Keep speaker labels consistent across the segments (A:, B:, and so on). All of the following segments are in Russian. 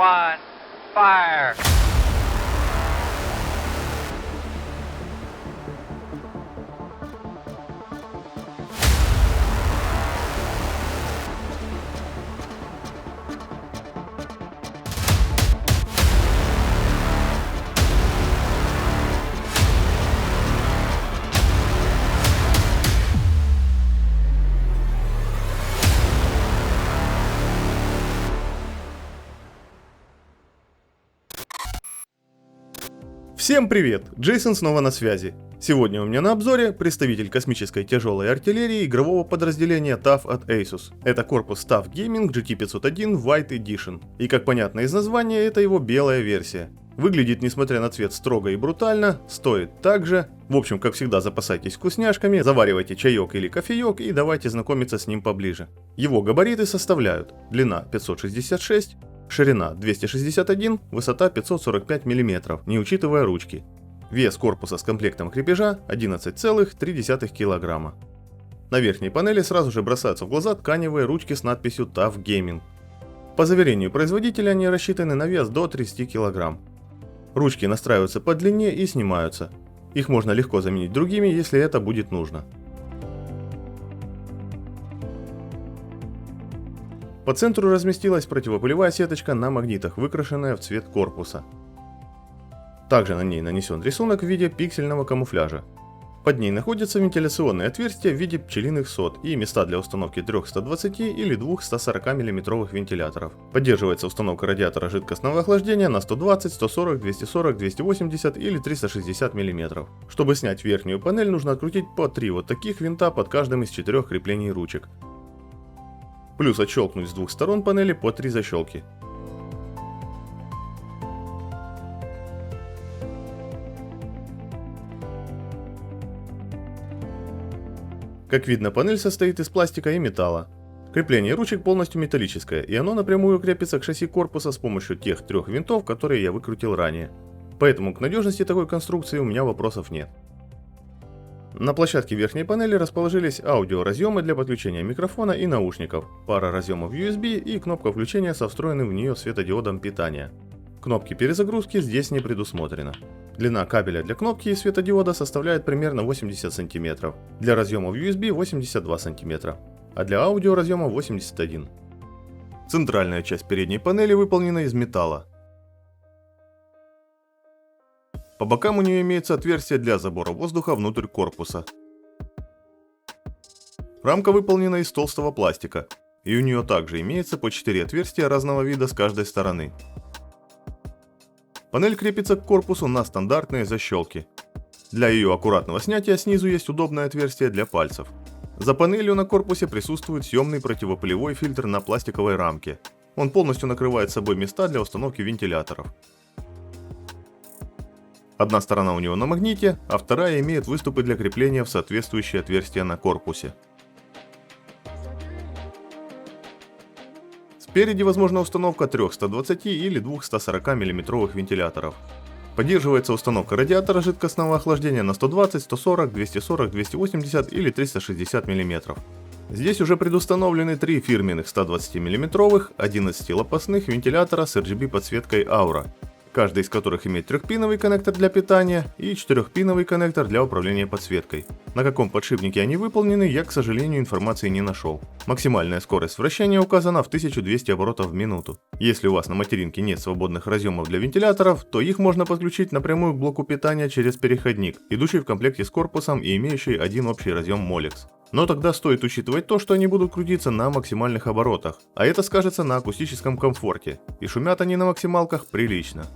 A: one, fire!
B: Всем привет! Джейсон снова на связи. Сегодня у меня на обзоре представитель космической тяжелой артиллерии игрового подразделения TAF от Asus. Это корпус TAF Gaming GT501 White Edition. И как понятно из названия, это его белая версия. Выглядит, несмотря на цвет, строго и брутально, стоит так же. В общем, как всегда, запасайтесь вкусняшками, заваривайте чаек или кофеек и давайте знакомиться с ним поближе. Его габариты составляют: длина 566, ширина 261, высота 545 мм, не учитывая ручки. Вес корпуса с комплектом крепежа 11,3 кг. На верхней панели сразу же бросаются в глаза тканевые ручки с надписью TAF Gaming. По заверению производителя они рассчитаны на вес до 30 кг. Ручки настраиваются по длине и снимаются. Их можно легко заменить другими, если это будет нужно. По центру разместилась противопылевая сеточка на магнитах, выкрашенная в цвет корпуса. Также на ней нанесен рисунок в виде пиксельного камуфляжа. Под ней находятся вентиляционные отверстия в виде пчелиных сот и места для установки 3 120 или 2 140 мм вентиляторов. Поддерживается установка радиатора жидкостного охлаждения на 120, 140, 240, 280 или 360 мм. Чтобы снять верхнюю панель, нужно открутить по 3 вот таких винта под каждым из 4 креплений ручек. Плюс отщелкнуть с двух сторон панели по 3 защелки. Как видно, панель состоит из пластика и металла. Крепление ручек полностью металлическое, и оно напрямую крепится к шасси корпуса с помощью тех 3 винтов, которые я выкрутил ранее. Поэтому к надежности такой конструкции у меня вопросов нет. На площадке верхней панели расположились аудиоразъемы для подключения микрофона и наушников, пара разъемов USB и кнопка включения со встроенным в нее светодиодом питания. Кнопки перезагрузки здесь не предусмотрено. Длина кабеля для кнопки и светодиода составляет примерно 80 см, для разъемов USB 82 см, а для аудиоразъема 81 см. Центральная часть передней панели выполнена из металла. По бокам у нее имеется отверстие для забора воздуха внутрь корпуса. Рамка выполнена из толстого пластика, и у нее также имеется по 4 отверстия разного вида с каждой стороны. Панель крепится к корпусу на стандартные защелки. Для ее аккуратного снятия снизу есть удобное отверстие для пальцев. За панелью на корпусе присутствует съемный противопылевой фильтр на пластиковой рамке. Он полностью накрывает собой места для установки вентиляторов. Одна сторона у него на магните, а вторая имеет выступы для крепления в соответствующие отверстия на корпусе. Спереди возможна установка 3 120 или 2 140 мм вентиляторов. Поддерживается установка радиатора жидкостного охлаждения на 120, 140, 240, 280 или 360 мм. Здесь уже предустановлены 3 фирменных 120 мм, 11 лопастных вентилятора с RGB подсветкой Aura, каждый из которых имеет 3-пиновый коннектор для питания и 4-пиновый коннектор для управления подсветкой. На каком подшипнике они выполнены, я, к сожалению, информации не нашел. Максимальная скорость вращения указана в 1200 оборотов в минуту. Если у вас на материнке нет свободных разъемов для вентиляторов, то их можно подключить напрямую к блоку питания через переходник, идущий в комплекте с корпусом и имеющий один общий разъем Molex. Но тогда стоит учитывать то, что они будут крутиться на максимальных оборотах, а это скажется на акустическом комфорте, и шумят они на максималках прилично.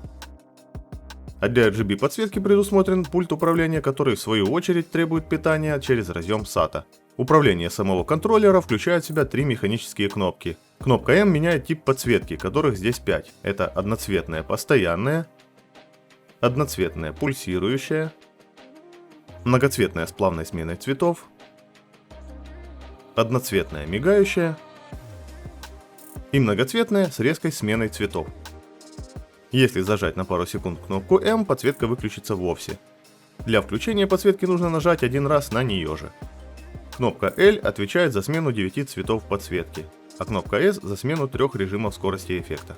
B: А для RGB подсветки предусмотрен пульт управления, который в свою очередь требует питания через разъем SATA. Управление самого контроллера включает в себя 3 механические кнопки. Кнопка M меняет тип подсветки, которых здесь 5. Это одноцветная постоянная, одноцветная пульсирующая, многоцветная с плавной сменой цветов, одноцветная мигающая и многоцветная с резкой сменой цветов. Если зажать на пару секунд кнопку M, подсветка выключится вовсе. Для включения подсветки нужно нажать один раз на нее же. Кнопка L отвечает за смену 9 цветов подсветки, а кнопка S за смену 3 режимов скорости эффекта.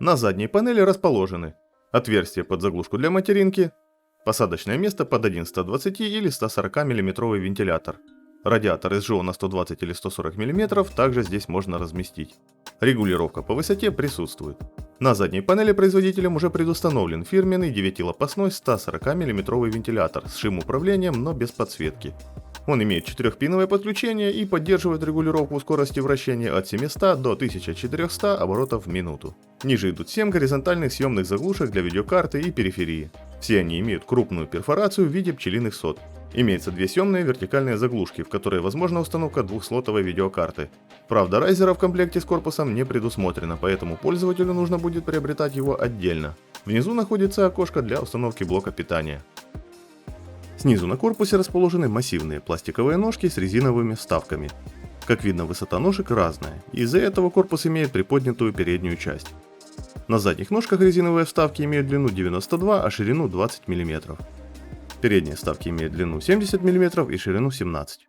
B: На задней панели расположены отверстие под заглушку для материнки, посадочное место под один 120 или 140 мм вентилятор. Радиатор СЖО на 120 или 140 мм также здесь можно разместить. Регулировка по высоте присутствует. На задней панели производителем уже предустановлен фирменный 9-лопастной 140 мм вентилятор с шим-управлением, но без подсветки. Он имеет 4-пиновое подключение и поддерживает регулировку скорости вращения от 700 до 1400 оборотов в минуту. Ниже идут 7 горизонтальных съемных заглушек для видеокарты и периферии. Все они имеют крупную перфорацию в виде пчелиных сот. Имеется 2 съемные вертикальные заглушки, в которые возможна установка 2-слотовой видеокарты. Правда, райзера в комплекте с корпусом не предусмотрено, поэтому пользователю нужно будет приобретать его отдельно. Внизу находится окошко для установки блока питания. Снизу на корпусе расположены массивные пластиковые ножки с резиновыми вставками. Как видно, высота ножек разная, и из-за этого корпус имеет приподнятую переднюю часть. На задних ножках резиновые вставки имеют длину 92, а ширину 20 мм. Передние вставки имеют длину 70 мм и ширину 17 мм.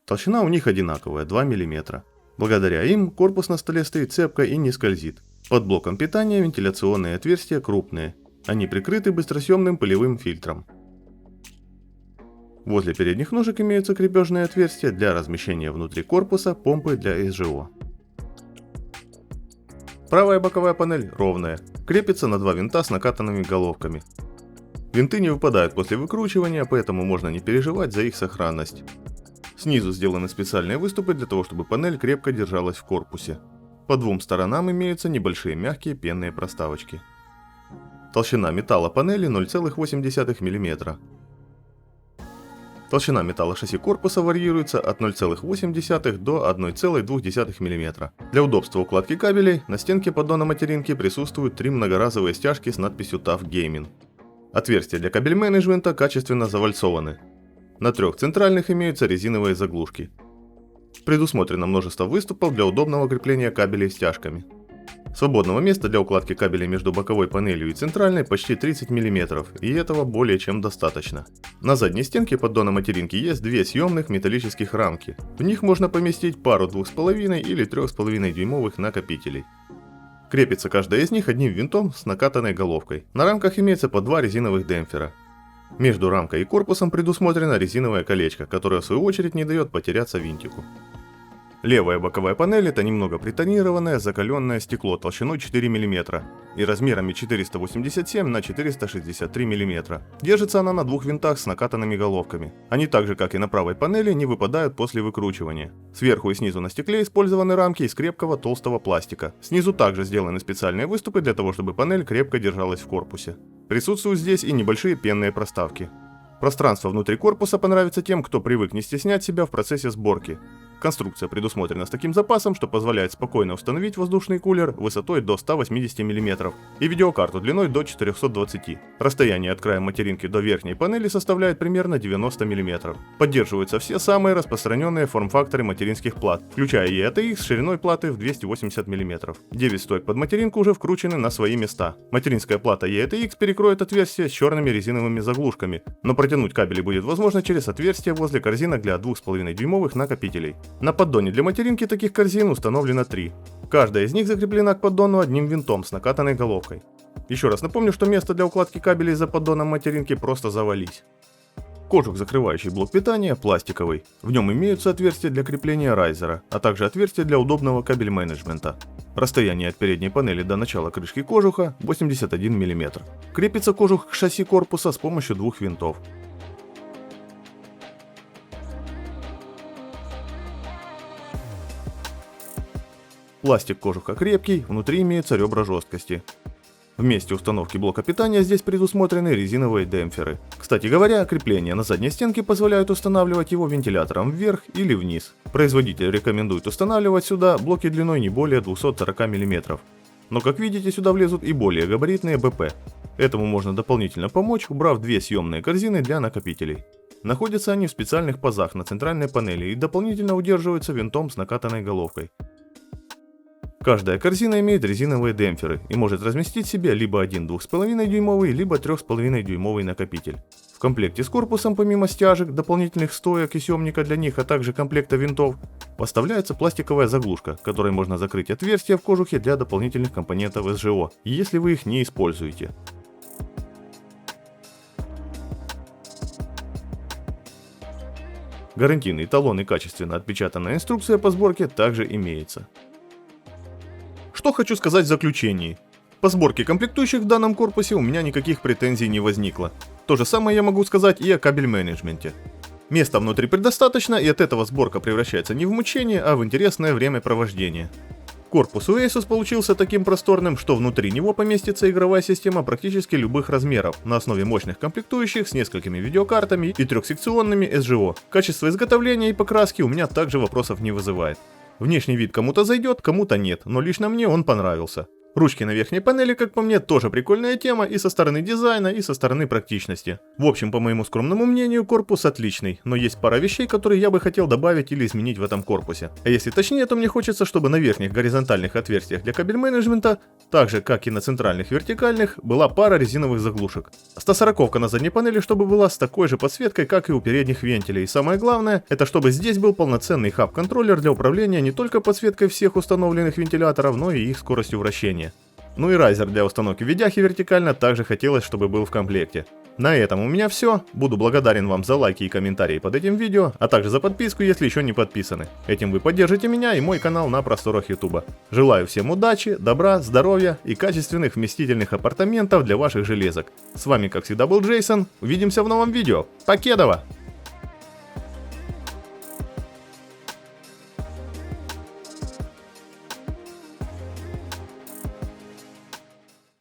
B: Толщина у них одинаковая, 2 мм. Благодаря им корпус на столе стоит цепко и не скользит. Под блоком питания вентиляционные отверстия крупные. Они прикрыты быстросъемным пылевым фильтром. Возле передних ножек имеются крепежные отверстия для размещения внутри корпуса помпы для СЖО. Правая боковая панель ровная, крепится на 2 винта с накатанными головками. Винты не выпадают после выкручивания, поэтому можно не переживать за их сохранность. Снизу сделаны специальные выступы для того, чтобы панель крепко держалась в корпусе. По 2 сторонам имеются небольшие мягкие пенные проставочки. Толщина металла панели 0,8 мм. Толщина металла шасси корпуса варьируется от 0,8 до 1,2 мм. Для удобства укладки кабелей на стенке поддона материнки присутствуют 3 многоразовые стяжки с надписью TAF Gaming. Отверстия для кабель-менеджмента качественно завальцованы. На 3 центральных имеются резиновые заглушки. Предусмотрено множество выступов для удобного крепления кабелей стяжками. Свободного места для укладки кабелей между боковой панелью и центральной почти 30 мм, и этого более чем достаточно. На задней стенке поддона материнки есть 2 съемных металлических рамки. В них можно поместить пару 2,5 или 3,5 дюймовых накопителей. Крепится каждая из них одним винтом с накатанной головкой. На рамках имеется по 2 резиновых демпфера. Между рамкой и корпусом предусмотрено резиновое колечко, которое в свою очередь не дает потеряться винтику. Левая боковая панель — это немного притонированное закаленное стекло толщиной 4 мм и размерами 487 на 463 мм. Держится она на 2 винтах с накатанными головками. Они так же, как и на правой панели, не выпадают после выкручивания. Сверху и снизу на стекле использованы рамки из крепкого толстого пластика. Снизу также сделаны специальные выступы для того, чтобы панель крепко держалась в корпусе. Присутствуют здесь и небольшие пенные проставки. Пространство внутри корпуса понравится тем, кто привык не стеснять себя в процессе сборки. Конструкция предусмотрена с таким запасом, что позволяет спокойно установить воздушный кулер высотой до 180 мм и видеокарту длиной до 420. Расстояние от края материнки до верхней панели составляет примерно 90 мм. Поддерживаются все самые распространенные форм-факторы материнских плат, включая EATX с шириной платы в 280 мм. 9 стоек под материнку уже вкручены на свои места. Материнская плата EATX перекроет отверстие с черными резиновыми заглушками, но протянуть кабели будет возможно через отверстие возле корзинок для 2,5 дюймовых накопителей. На поддоне для материнки таких корзин установлено 3. Каждая из них закреплена к поддону одним винтом с накатанной головкой. Еще раз напомню, что место для укладки кабелей за поддоном материнки просто завались. Кожух, закрывающий блок питания, пластиковый. В нем имеются отверстия для крепления райзера, а также отверстия для удобного кабель-менеджмента. Расстояние от передней панели до начала крышки кожуха 81 мм. Крепится кожух к шасси корпуса с помощью 2 винтов. Пластик кожуха крепкий, внутри имеются ребра жесткости. В месте установки блока питания здесь предусмотрены резиновые демпферы. Кстати говоря, крепления на задней стенке позволяют устанавливать его вентилятором вверх или вниз. Производитель рекомендует устанавливать сюда блоки длиной не более 240 мм. Но как видите, сюда влезут и более габаритные БП. Этому можно дополнительно помочь, убрав 2 съемные корзины для накопителей. Находятся они в специальных пазах на центральной панели и дополнительно удерживаются винтом с накатанной головкой. Каждая корзина имеет резиновые демпферы и может разместить в себе либо один 2,5 дюймовый, либо 3,5 дюймовый накопитель. В комплекте с корпусом, помимо стяжек, дополнительных стоек и съемника для них, а также комплекта винтов, Поставляется пластиковая заглушка, которой можно закрыть отверстия в кожухе для дополнительных компонентов СЖО, если вы их не используете. Гарантийный талон и качественно отпечатанная инструкция по сборке также имеется. Что хочу сказать в заключении. По сборке комплектующих в данном корпусе у меня никаких претензий не возникло. То же самое я могу сказать и о кабель-менеджменте. Места внутри предостаточно, и от этого сборка превращается не в мучение, а в интересное времяпровождение. Корпус у Asus получился таким просторным, что внутри него поместится игровая система практически любых размеров, на основе мощных комплектующих с несколькими видеокартами и трехсекционными SGO. Качество изготовления и покраски у меня также вопросов не вызывает. Внешний вид кому-то зайдет, кому-то нет, но лично мне он понравился. Ручки на верхней панели, как по мне, тоже прикольная тема и со стороны дизайна, и со стороны практичности. В общем, по моему скромному мнению, корпус отличный, но есть пара вещей, которые я бы хотел добавить или изменить в этом корпусе. А если точнее, то мне хочется, чтобы на верхних горизонтальных отверстиях для кабель-менеджмента, так же как и на центральных вертикальных, была пара резиновых заглушек. 140-ка на задней панели, чтобы была с такой же подсветкой, как и у передних вентилей. И самое главное, это чтобы здесь был полноценный хаб-контроллер для управления не только подсветкой всех установленных вентиляторов, но и их скоростью вращения. Ну и райзер для установки видяхи вертикально также хотелось, чтобы был в комплекте. На этом у меня все. Буду благодарен вам за лайки и комментарии под этим видео, а также за подписку, если еще не подписаны. Этим вы поддержите меня и мой канал на просторах YouTube. Желаю всем удачи, добра, здоровья и качественных вместительных апартаментов для ваших железок. С вами, как всегда, был Джейсон. Увидимся в новом видео. Покедова!